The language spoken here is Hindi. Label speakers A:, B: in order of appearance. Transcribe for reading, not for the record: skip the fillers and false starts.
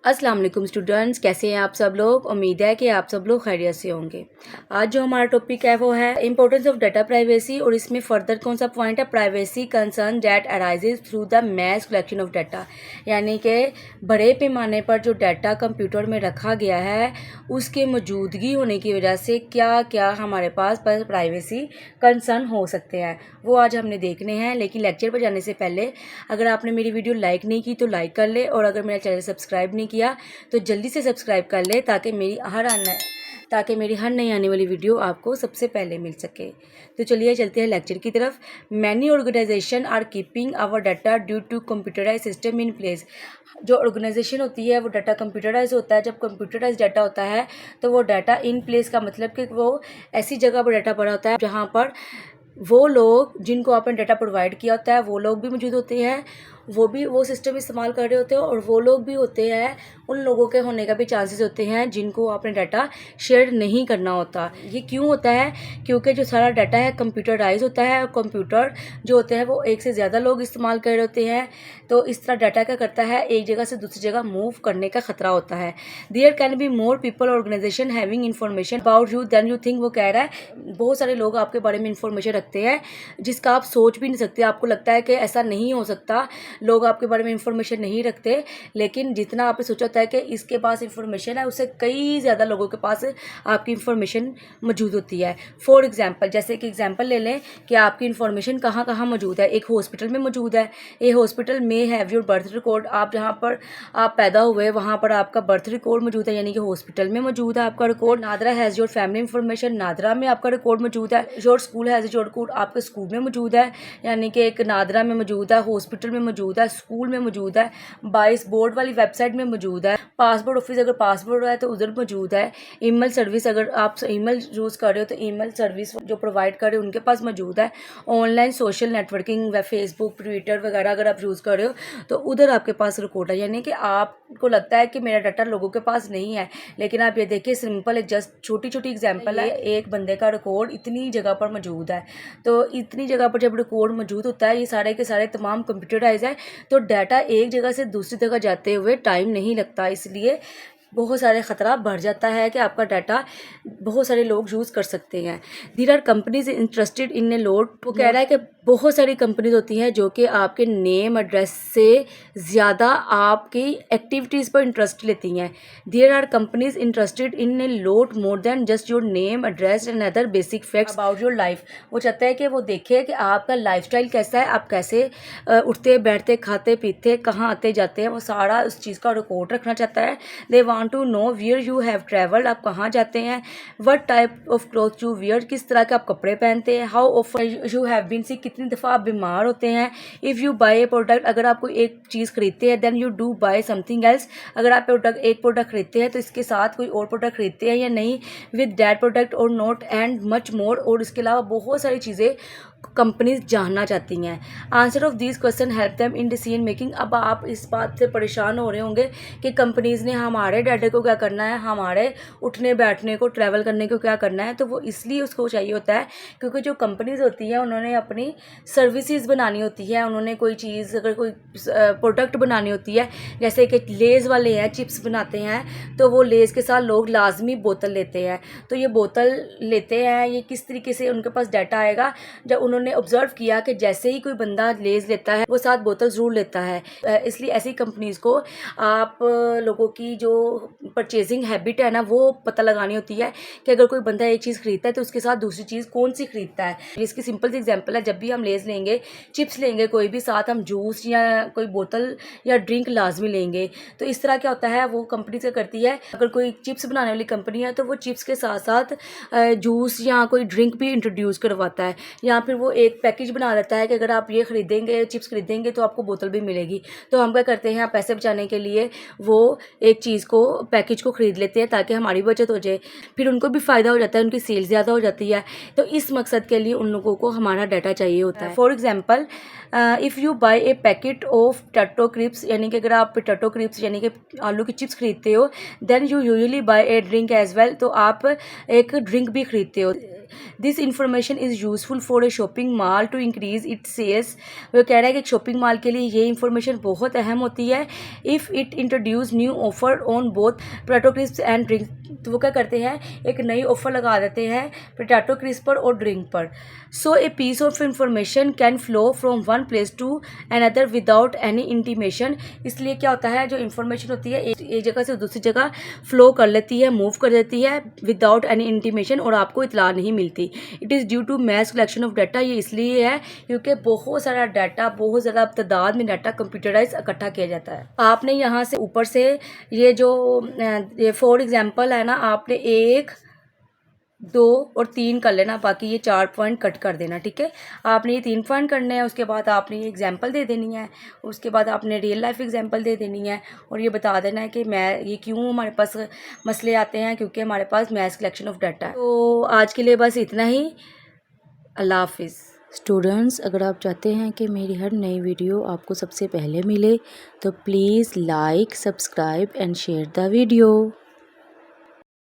A: अस्सलाम वालेकुम स्टूडेंट्स, कैसे हैं आप सब लोग। उम्मीद है कि आप सब लोग खैरियत से होंगे। आज जो हमारा टॉपिक है वो है इंपॉर्टेंस ऑफ डाटा प्राइवेसी, और इसमें फर्दर कौन सा पॉइंट है, privacy concern that arises through the mass collection of data. यानी कि बड़े पैमाने पर जो डाटा कंप्यूटर में रखा गया है उसके मौजूदगी होने की वजह से क्या क्या हमारे पास प्राइवेसी कंसर्न हो सकते हैं, वो आज हमने देखने हैं। लेकिन लेक्चर पर जाने से पहले अगर आपने मेरी वीडियो लाइक नहीं की तो लाइक कर ले, और अगर मेरा चैनल सब्सक्राइब नहीं किया तो जल्दी से सब्सक्राइब कर ले ताकि मेरी हर नई आने वाली वीडियो आपको सबसे पहले मिल सके। तो चलिए चलते हैं लेक्चर की तरफ। Many organisation are keeping our data due to computerise system in place. जो ऑर्गेनाइजेशन होती है वो डाटा कंप्यूटराइज होता है। जब कंप्यूटराइज डाटा होता है तो वो डाटा इन प्लेस का मतलब कि वो ऐसी जगह पर डाटा पड़ा होता है जहाँ पर वो लोग जिनको आपने डाटा प्रोवाइड किया होता है वो लोग भी मौजूद होते हैं, वो सिस्टम इस्तेमाल कर रहे होते हैं, और वो लोग भी होते हैं, उन लोगों के होने का भी चांसेस होते हैं जिनको आपने डाटा शेयर नहीं करना होता। ये क्यों होता है? क्योंकि जो सारा डाटा है कंप्यूटराइज होता है, और कंप्यूटर जो होते हैं वो एक से ज़्यादा लोग इस्तेमाल कर रहे होते हैं। तो इस तरह डाटा क्या करता है, एक जगह से दूसरी जगह मूव करने का खतरा होता है। There can be more people organisation having information about you than you think. वो कह रहा है बहुत सारे लोग आपके बारे में इंफॉर्मेशन रखते हैं जिसका आप सोच भी नहीं सकते। आपको लगता है कि ऐसा नहीं हो सकता, लोग आपके बारे में इंफॉर्मेशन नहीं रखते, लेकिन जितना आपने सोचा होता है कि इसके पास इंफॉर्मेशन है उससे कई ज़्यादा लोगों के पास आपकी इंफॉर्मेशन मौजूद होती है। फॉर एग्जांपल, जैसे कि एग्जांपल ले लें कि आपकी इंफॉर्मेशन कहाँ कहाँ मौजूद है। एक हॉस्पिटल में मौजूद है। ये हॉस्पिटल में हैव योर बर्थ रिकॉर्ड। आप जहाँ पर आप पैदा हुए वहाँ पर आपका बर्थ रिकॉर्ड मौजूद है, यानी कि हॉस्पिटल में मौजूद है आपका record. NADRA has your family information. NADRA में आपका रिकॉर्ड मौजूद है। Your school has your record. आपके स्कूल में मौजूद है, यानी कि एक नादरा में मौजूद है, हॉस्पिटल में मौजूद है, स्कूल में मौजूद है, बाइस बोर्ड वाली वेबसाइट में मौजूद है, पासपोर्ट ऑफिस अगर पासपोर्ट है तो उधर मौजूद है, ईमेल सर्विस अगर आप ईमेल यूज़ कर रहे हो तो ईमेल सर्विस जो प्रोवाइड कर रहे हो उनके पास मौजूद है, online social networking Facebook Twitter वगैरह अगर आप यूज़ कर रहे हो तो उधर आपके पास रिकॉर्ड है। यानी कि आपको लगता है कि मेरा डाटा लोगों के पास नहीं है, लेकिन आप ये देखिए सिंपल एक जस्ट छोटी छोटी एग्जाम्पल है, एक बंदे का रिकॉर्ड इतनी जगह पर मौजूद है। तो इतनी जगह पर जब रिकॉर्ड मौजूद होता है, ये सारे के सारे तमाम कंप्यूटराइज है, तो डाटा एक जगह से दूसरी जगह जाते हुए टाइम नहीं लगता, इसलिए बहुत सारे ख़तरा बढ़ जाता है कि आपका डाटा बहुत सारे लोग यूज़ कर सकते हैं। There are companies interested in a load. वो कह रहा है कि बहुत सारी कंपनीज होती हैं जो कि आपके नेम एड्रेस से ज़्यादा आपकी एक्टिविटीज़ पर इंटरेस्ट लेती हैं। There are companies interested in a load more than just your name address and other basic facts about your life. वो चाहता है कि वो देखे कि आपका लाइफस्टाइल कैसा है, आप कैसे उठते बैठते खाते पीते कहाँ आते जाते हैं, वो सारा उस चीज़ का रिकॉर्ड रखना चाहता है। They want to know where you have travelled, आप कहाँ जाते हैं, what type of cloth you wear, किस तरह के आप कपड़े पहनते हैं, how often you have been sick, कितनी दफ़ा आप बीमार होते हैं। If you buy a product, अगर आप कोई एक चीज़ खरीदते हैं, then you do buy something else, अगर आप एक प्रोडक्ट खरीदते हैं तो इसके साथ कोई और प्रोडक्ट खरीदते हैं या नहीं, विद दैट प्रोडक्ट और नॉट, एंड मच मोर। और इसके अलावा बहुत सारी चीज़ें कंपनीज जानना चाहती हैं। Answer of this question help them in decision making. अब आप इस बात से परेशान हो रहे होंगे कि कंपनीज़ ने हमारे डाटा को क्या करना है, हमारे उठने बैठने को ट्रैवल करने को क्या करना है। तो वो इसलिए उसको चाहिए होता है क्योंकि जो कंपनीज़ होती हैं उन्होंने अपनी सर्विसेज बनानी होती है, उन्होंने कोई चीज़ अगर कोई प्रोडक्ट बनानी होती है, जैसे कि लेज़ वाले हैं चिप्स बनाते हैं, तो वो लेज़ के साथ लोग लाजमी बोतल लेते हैं। तो ये बोतल लेते हैं, ये किस तरीके से उनके पास डाटा आएगा, जब उन्होंने ऑब्जर्व किया कि जैसे ही कोई बंदा लेज़ लेता है वो साथ बोतल ज़रूर लेता है। इसलिए ऐसी कंपनीज़ को आप लोगों की जो परचेजिंग हैबिट है ना वो पता लगानी होती है कि अगर कोई बंदा एक चीज़ खरीदता है तो उसके साथ दूसरी चीज़ कौन सी खरीदता है। इसकी सिंपल सी एग्जांपल है, जब भी हम लेज़ लेंगे, चिप्स लेंगे, कोई भी साथ हम जूस या कोई बोतल या ड्रिंक लाजमी लेंगे। तो इस तरह क्या होता है, वो कंपनी से करती है, अगर कोई चिप्स बनाने वाली कंपनी है तो वो चिप्स के साथ साथ जूस या कोई ड्रिंक भी इंट्रोड्यूस करवाता है, या फिर वो एक पैकेज बना देता है कि अगर आप ये खरीदेंगे, चिप्स खरीदेंगे तो आपको बोतल भी मिलेगी। तो हम क्या करते हैं, पैसे बचाने के लिए वो एक चीज़ को पैकेज को ख़रीद लेते हैं ताकि हमारी बचत हो जाए, फिर उनको भी फ़ायदा हो जाता है, उनकी सेल ज़्यादा हो जाती है। तो इस मकसद के लिए उन लोगों को हमारा डाटा चाहिए होता है। For example, if you buy a packet of potato crisps, यानी कि अगर आप पोटैटो क्रिप्स यानी कि आलू की चिप्स खरीदते हो, then you usually buy a drink as well, तो आप एक ड्रिंक भी खरीदते हो। This information is useful for a shopping mall to increase it sales. वो कह रहा है कि शॉपिंग मॉल के लिए ये इंफॉर्मेशन बहुत अहम होती है। If it introduce new offer on both potato crisp and drink, तो वो क्या करते हैं, एक नई ऑफ़र लगा देते हैं पोटैटो क्रिस्प पर और ड्रिंक पर। So a piece of information can flow from one place to another without any intimation. इसलिए क्या होता है, जो इन्फॉर्मेशन होती है एक जगह से दूसरी जगह फ्लो कर लेती है, मूव कर देती है विदाउट एनी इंटीमेशन, और आपको इतला नहीं मिलती। It is due to mass collection of data. ये इसलिए है क्योंकि बहुत सारा डाटा, बहुत ज़्यादा तादाद में डाटा कंप्यूटराइज इकट्ठा किया जाता है। आपने यहाँ से ऊपर से ये जो ये 4 एग्जाम्पल है ना, आपने 1, 2 और 3 कर लेना, बाकी ये 4 पॉइंट कट कर देना, ठीक है। आपने ये 3 पॉइंट करने हैं, उसके बाद आपने ये एग्जांपल दे देनी है, उसके बाद आपने रियल लाइफ एग्जांपल दे देनी है, और ये बता देना है कि मैं ये क्यों हमारे पास मसले आते हैं, क्योंकि हमारे पास मैस कलेक्शन ऑफ डाटा है। तो आज के लिए बस इतना ही। अल्लाह हाफिज़। स्टूडेंट्स, अगर आप चाहते हैं कि मेरी हर नई वीडियो आपको सबसे पहले मिले तो please like, subscribe and share the video.